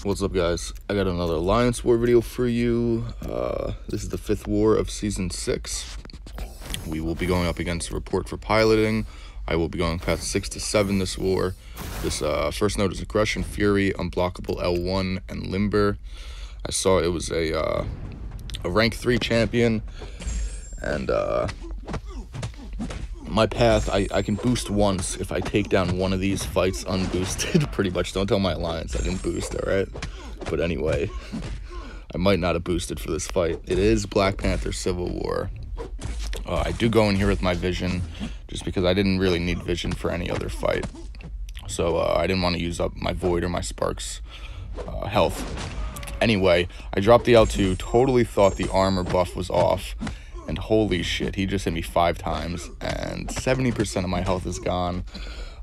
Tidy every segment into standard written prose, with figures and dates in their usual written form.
What's up, guys? I got another Alliance War video for you. This is the 5th war of Season 6. We will be going up against a report for piloting. I will be going past 6 to 7 this war. This first node is Aggression, Fury, Unblockable L1, and Limber. I saw it was a rank 3 champion, and my path, I can boost once if I take down one of these fights unboosted, pretty much. Don't tell my Alliance I didn't boost, alright? But anyway, I might not have boosted for this fight. It is Black Panther Civil War. I do go in here with my vision, just because I didn't really need vision for any other fight. So I didn't want to use up my Void or my Sparks health. Anyway, I dropped the L2, totally thought the armor buff was off. And holy shit, he just hit me 5 times, and 70% of my health is gone.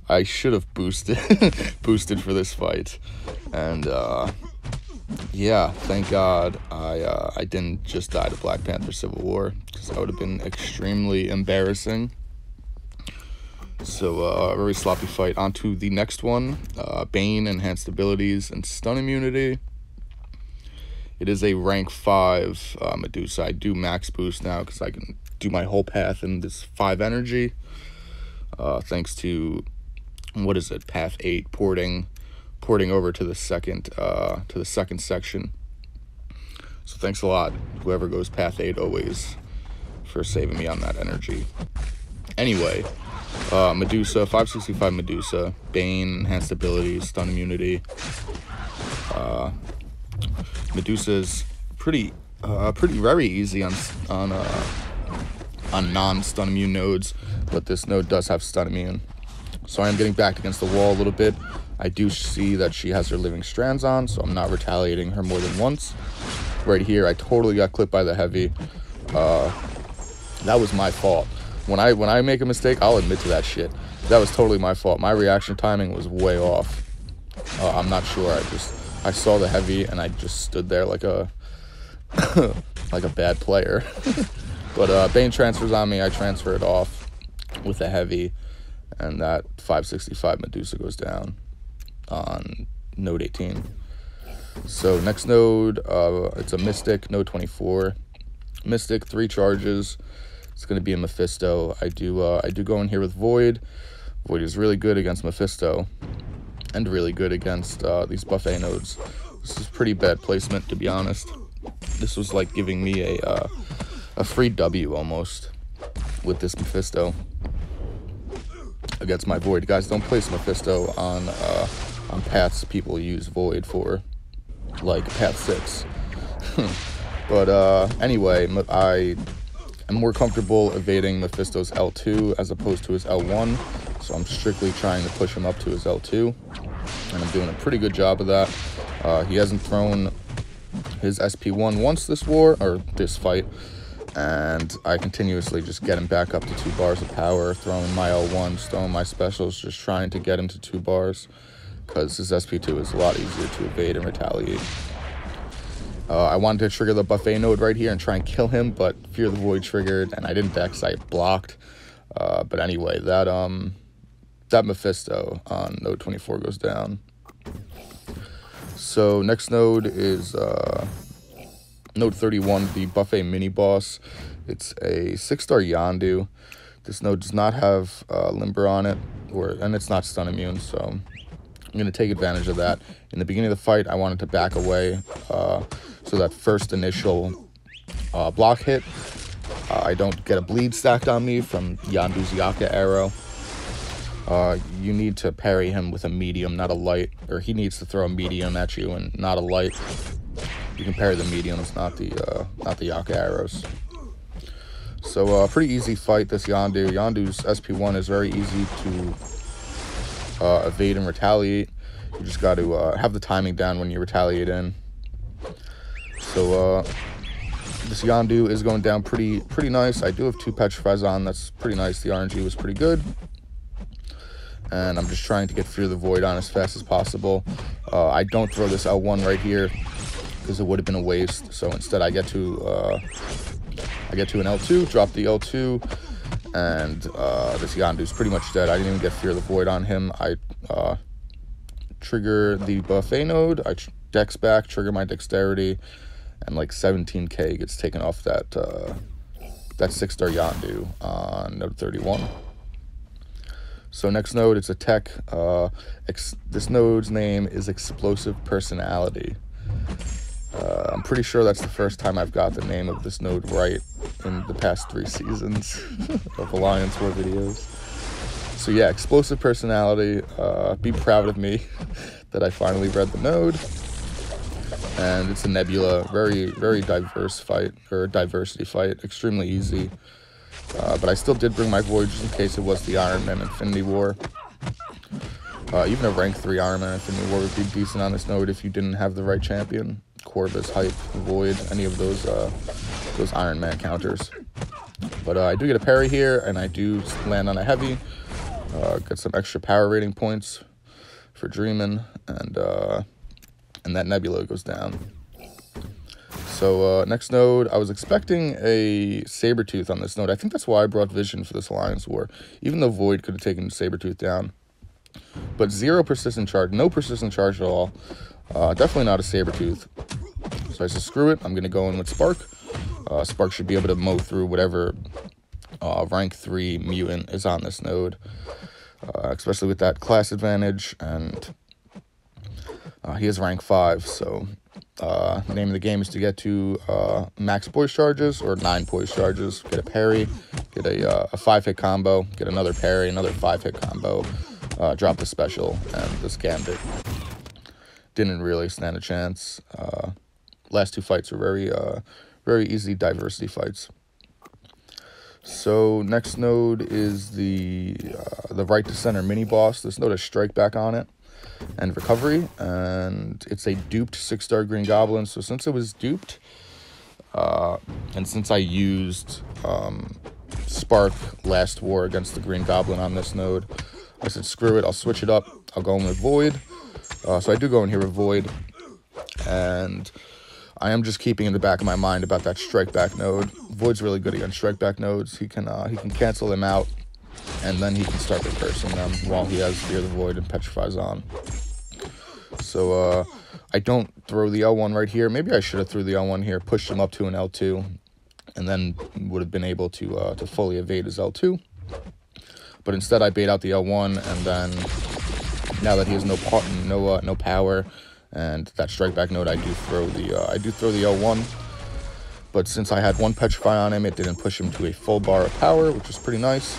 I should have boosted for this fight. And yeah, thank God I didn't just die to Black Panther Civil War, because that would have been extremely embarrassing. So a very sloppy fight. On to the next one. Bane, enhanced abilities, and stun immunity. It is a rank 5 Medusa. I do max boost now because I can do my whole path in this 5 energy. Thanks to, what is it, path 8 porting over to the second section. So thanks a lot, whoever goes path 8 always, for saving me on that energy. Anyway, Medusa, 565 Medusa, Bane, enhanced abilities, stun immunity. Medusa's pretty very easy on non-stun immune nodes, but this node does have stun immune. So I am getting backed against the wall a little bit. I do see that she has her living strands on, so I'm not retaliating her more than once. Right here, I totally got clipped by the heavy. That was my fault. When I make a mistake, I'll admit to that shit. That was totally my fault. My reaction timing was way off. I'm not sure. I saw the heavy and I just stood there like a like a bad player. But Bane transfers on me. I transfer it off with the heavy, and that 565 Medusa goes down on node 18. So next node, it's a Mystic, node 24. Mystic, 3 charges. It's going to be a Mephisto. I do go in here with Void. Void is really good against Mephisto, and really good against these buffet nodes. This is pretty bad placement, to be honest. This was like giving me a free W almost with this Mephisto against my Void. Guys, don't place Mephisto on paths people use Void for, like path 6. But anyway, I am more comfortable evading Mephisto's L2 as opposed to his L1. So I'm strictly trying to push him up to his L2, and I'm doing a pretty good job of that. He hasn't thrown his SP1 once this war, or this fight, and I continuously just get him back up to 2 bars of power, throwing my L1s, throwing my specials, just trying to get him to 2 bars, because his SP2 is a lot easier to evade and retaliate. I wanted to trigger the buffet node right here and try and kill him, but Fear the Void triggered, and I didn't dex, I blocked. But anyway, that Mephisto on node 24 goes down. So next node is node 31, the buffet mini boss. It's a 6-star Yondu. This node does not have Limber on it, and it's not stun immune, so I'm going to take advantage of that. In the beginning of the fight, I wanted to back away, so that first initial block hit, I don't get a bleed stacked on me from Yondu's Yaka arrow. You need to parry him with a medium, not a light, or he needs to throw a medium at you and not a light. You can parry the mediums, not the Yaka arrows. So pretty easy fight, this Yondu. Yondu's SP1 is very easy to evade and retaliate. You just got to have the timing down when you retaliate in. So this Yondu is going down pretty nice. I do have 2 Petrifies on. That's pretty nice. The RNG was pretty good. And I'm just trying to get Fear the Void on as fast as possible. I don't throw this L1 right here, because it would have been a waste. So instead I get to an L2, drop the L2, and this Yondu's pretty much dead. I didn't even get Fear the Void on him. I trigger the buffet node, I dex back, trigger my dexterity, and like 17k gets taken off that that 6-star Yondu on node 31. So next node, it's a tech. This node's name is Explosive Personality. I'm pretty sure that's the first time I've got the name of this node right in the past 3 seasons of Alliance War videos. So yeah, Explosive Personality. Be proud of me that I finally read the node. And it's a Nebula, very diverse fight, or diversity fight, extremely easy. But I still did bring my Void just in case it was the Iron Man Infinity War. Even a rank 3 Iron Man Infinity War would be decent on this node if you didn't have the right champion. Corvus, Hype, Void, any of those Iron Man counters. But I do get a parry here, and I do land on a heavy. Get some extra power rating points for Dreamin', and that Nebula goes down. So next node, I was expecting a Sabretooth on this node. I think that's why I brought Vision for this Alliance War, even though Void could have taken Sabretooth down. But 0 persistent charge, no persistent charge at all. Definitely not a Sabretooth. So I said, screw it, I'm going to go in with Spark. Spark should be able to mow through whatever rank 3 mutant is on this node, especially with that class advantage, and he is rank 5, so the name of the game is to get to max poise charges, or 9 poise charges, get a parry, get a 5-hit combo, get another parry, another 5-hit combo, drop the special, and this Gambit didn't really stand a chance. Last 2 fights were very easy diversity fights. So next node is the right to center mini boss. This node has Strike Back on it and Recovery, and it's a duped 6-star Green Goblin. So since it was duped, and since I used Spark last war against the Green Goblin on this node, I said screw it, I'll switch it up. I'll go in with Void. So I do go in here with Void, and I am just keeping in the back of my mind about that Strike Back node. Void's really good against Strike Back nodes. He can cancel them out, and then he can start reversing them while he has Fear the Void and Petrifies on. So I don't throw the L1 right here. Maybe I should have threw the L1 here, pushed him up to an L2, and then would have been able to fully evade his L2. But instead, I bait out the L1, and then now that he has no power and that Strike Back node, I do throw the L1. But since I had 1 Petrify on him, it didn't push him to a full bar of power, which was pretty nice.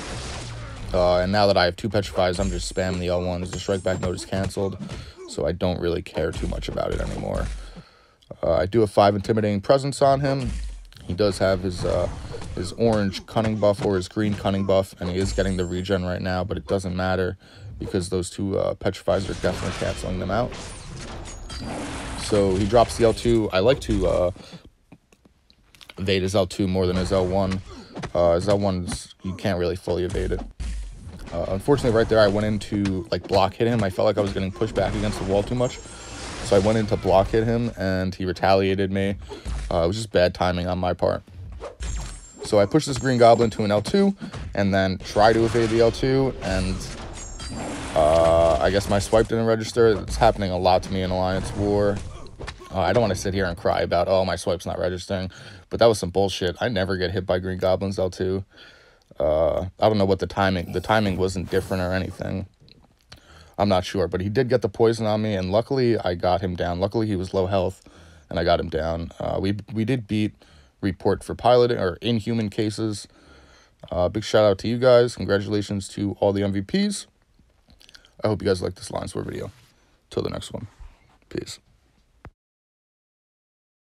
And now that I have 2 Petrifies, I'm just spamming the L1s. The Strike Back node is canceled, so I don't really care too much about it anymore. I do have 5 Intimidating Presence on him. He does have his orange Cunning buff or his green Cunning buff, and he is getting the regen right now, but it doesn't matter because those 2 Petrifies are definitely canceling them out. So he drops the L2. I like to evade his L2 more than his L1. His L1's, you can't really fully evade it. Unfortunately, right there, I went into like block hit him. I felt like I was getting pushed back against the wall too much, so I went into block hit him, and he retaliated me. It was just bad timing on my part. So I pushed this Green Goblin to an L2, and then try to evade the L2, and I guess my swipe didn't register. It's happening a lot to me in Alliance War. I don't want to sit here and cry about, oh, my swipe's not registering, but that was some bullshit. I never get hit by Green Goblins L2. I don't know what the timing wasn't different or anything. I'm not sure, but he did get the poison on me, and luckily I got him down. Luckily he was low health, and I got him down. We did beat Report for piloting, or Inhuman cases. Big shout out to you guys. Congratulations to all the MVPs. I hope you guys liked this Alliance War video. Till the next one. Peace.